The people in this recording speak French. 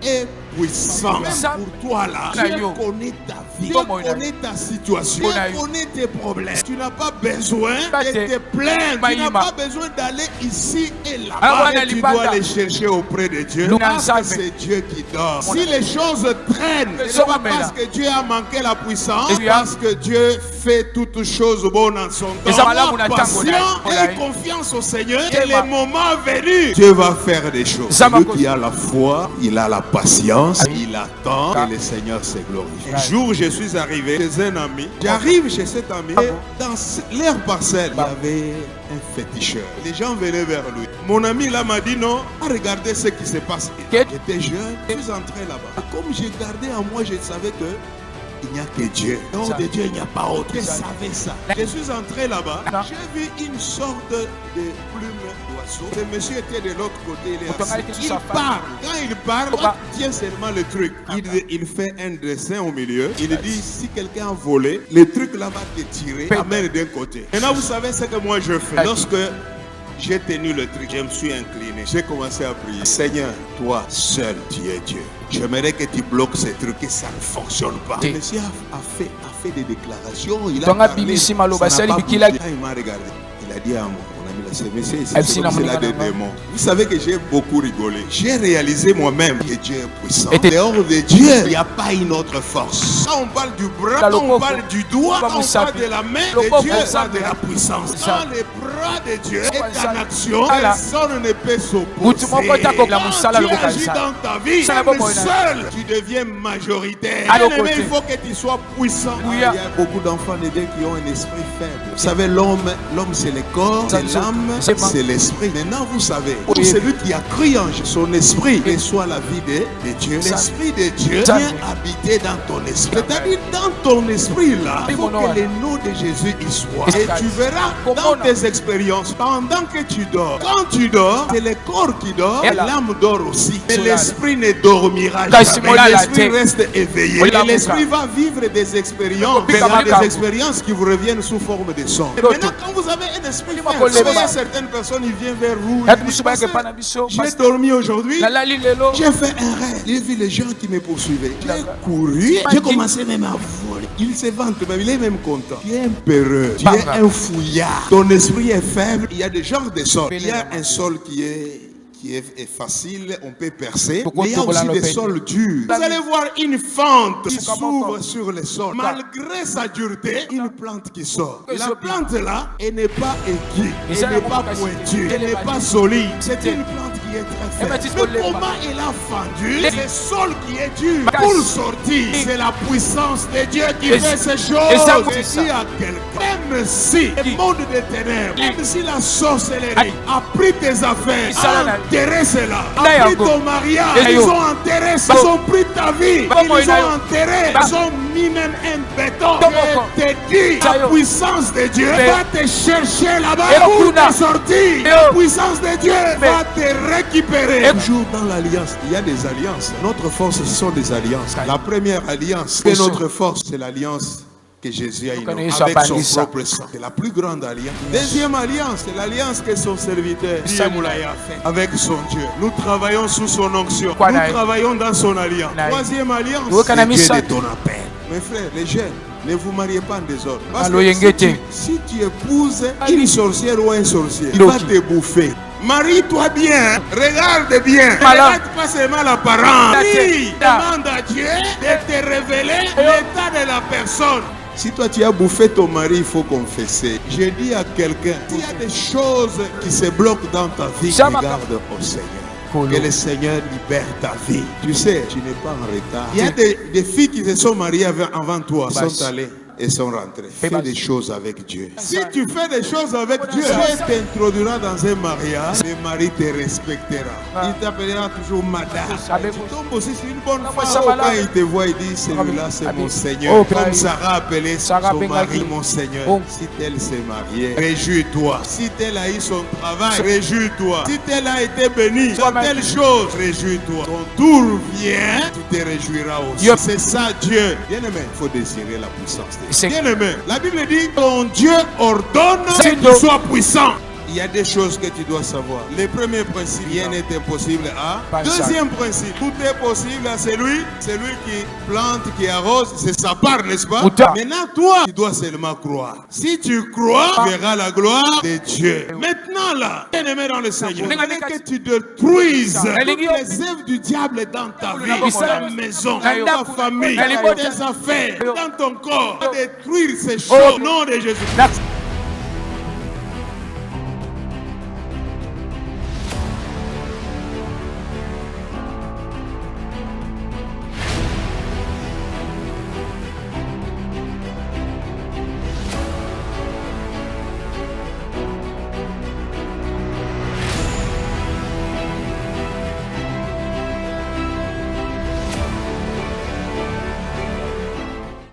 est puissant. Même pour toi là, Dieu connaît ta vie, Dieu connaît ta situation, Dieu connaît tes problèmes. Tu n'as pas besoin de te plaindre, tu n'as pas besoin d'aller ici et là-bas. Tu dois aller chercher auprès de Dieu parce que c'est Dieu qui dort. Si les choses traînent, ce n'est pas parce que Dieu a manqué la puissance, parce que Dieu fait toutes choses bonnes en son temps. Sois patient et confiance au Seigneur et le moment venu, Dieu va faire des choses. Celui qui a la foi, il a la patience, il attend et le Seigneur se glorifie. Un jour, je suis arrivé chez un ami. J'arrive chez cet ami et dans leur parcelle, il y avait un féticheur. Les gens venaient vers lui. Mon ami là m'a dit non, regardez ce qui se passe. J'étais jeune, je suis entré là-bas. Comme j'ai gardé en moi, je savais que il n'y a que Dieu. Hors de Dieu, il n'y a pas autre. Je savais ça. Je suis entré là-bas. J'ai vu une sorte de plume d'oiseau. Ce monsieur était de l'autre côté. Il parle. Quand il parle, tient seulement le truc. Il fait un dessin au milieu. Il dit si quelqu'un a volé, le truc là va te tirer. Amène d'un côté. Maintenant, vous savez ce que moi je fais. Lorsque j'ai tenu le truc, je me suis incliné. J'ai commencé à prier. Seigneur, toi seul, tu es Dieu. J'aimerais que tu bloques ces trucs et ça ne fonctionne pas. Le monsieur a fait des déclarations. Il a parlé. Ça n'a pas bougé. Il m'a regardé. Il a dit à moi, mon ami, c'est là des démons. Vous savez que j'ai beaucoup rigolé. J'ai réalisé moi-même que Dieu est puissant. Dehors de Dieu, il n'y a pas une autre force. Quand on parle du bras, quand on parle du doigt, quand on parle de la main de Dieu, ça de la puissance. Quand les bras de Dieu est en action, personne ne peut s'opposer. Quand Dieu agit dans ta vie, seul, tu deviens majoritaire. Il faut que tu sois puissant. Il y a beaucoup d'enfants de Dieu qui ont un esprit faible. Vous savez, l'homme c'est le corps, et l'âme c'est l'esprit. Maintenant vous savez, celui qui a cru en son esprit reçoit la vie de Dieu. L'esprit de Dieu vient habiter dans ton esprit. C'est-à-dire dans ton esprit là, il faut que le nom de Jésus y soit. Et tu verras dans tes expériences, pendant que tu dors, quand tu dors, c'est le corps qui dort, et l'âme dort aussi. Mais l'esprit ne dormira jamais. L'esprit reste éveillé. Et l'esprit va vivre des expériences. Il y a des expériences qui vous reviennent sous forme de son. Maintenant, quand vous avez un esprit faible, certaines personnes ils viennent vers vous. J'ai dormi aujourd'hui, j'ai fait un rêve. J'ai vu les gens qui me poursuivaient. J'ai couru, j'ai commencé même à voler. Il se vante même, il est même content. Tu es un peureux, tu es un fouillard. Ton esprit est faible. Il y a des genres de sols. Il y a un sol qui est facile, on peut percer. Mais il y a aussi des sols durs. Vous allez voir une fente qui s'ouvre sur le sol. Malgré sa dureté, une plante qui sort. La plante là, elle n'est pas aiguë, elle n'est pas pointue, elle n'est pas solide. C'est une plante qui est très faible. Mais comment elle a fendu le sol qui est dur pour sortir? C'est la puissance de Dieu qui fait ces choses. Et dit à quelqu'un, même si le monde des ténèbres, même si la sorcellerie a pris tes affaires, enterré cela, a pris ton mariage, ils ont enterré ça, ils ont pris ta vie, ils ont enterré, ils ont mis même un béton. Je te dis, la puissance de Dieu va te chercher là-bas pour te sortir. La puissance de Dieu va te récupérer. Toujours dans l'alliance, il y a des alliances. Notre force, ce sont des alliances. La première alliance de notre force, c'est l'alliance que Jésus a inondé avec son propre sang. C'est la plus grande alliance. Deuxième alliance, c'est l'alliance que son serviteur Moulaya a fait avec son Dieu. Nous travaillons sous son onction. Nous travaillons dans son alliance. Troisième alliance, c'est Dieu de ton appel. Mes frères, les jeunes, ne vous mariez pas en désordre. Parce que si tu épouses une sorcière ou un sorcier, il va te bouffer. Marie-toi bien, regarde bien, ne regarde pas seulement l'apparence. Oui, demande à Dieu de te révéler l'état de la personne. Si toi tu as bouffé ton mari, il faut confesser. Je dis à quelqu'un, s'il y a des choses qui se bloquent dans ta vie, regarde au Seigneur. Que le Seigneur libère ta vie. Tu sais, tu n'es pas en retard. Il y a des filles qui se sont mariées avant toi, sont allées et sont rentrés. Fais des choses avec Dieu. Si tu fais des choses avec Dieu, Dieu t'introduira dans un mariage. Le mari te respectera. Il t'appellera toujours madame. Tu tombes aussi sur une bonne femme. Quand il te voit, il dit celui-là c'est mon Seigneur. Comme Sarah appelait son mari mon Seigneur. Si elle s'est mariée, réjouis-toi. Si elle a eu son travail, réjouis-toi. Si elle a été bénie dans telle chose, réjouis-toi. Ton tour vient, tu te réjouiras aussi. C'est ça Dieu. Bien aimé, il faut désirer la puissance. Bien aimé, la Bible dit ton Dieu ordonne qu'il soit puissant. Il y a des choses que tu dois savoir. Le premier principe, rien n'est impossible à. Deuxième principe, tout est possible à celui qui plante, qui arrose, c'est sa part, n'est-ce pas? Maintenant, toi, tu dois seulement croire. Si tu crois, tu verras la gloire de Dieu. Maintenant, là, bien-aimé dans le Seigneur, il fallait que tu détruises toutes les œuvres du diable dans ta vie, dans ta maison, dans ta famille, dans tes affaires, dans ton corps. Détruire ces choses au nom de Jésus.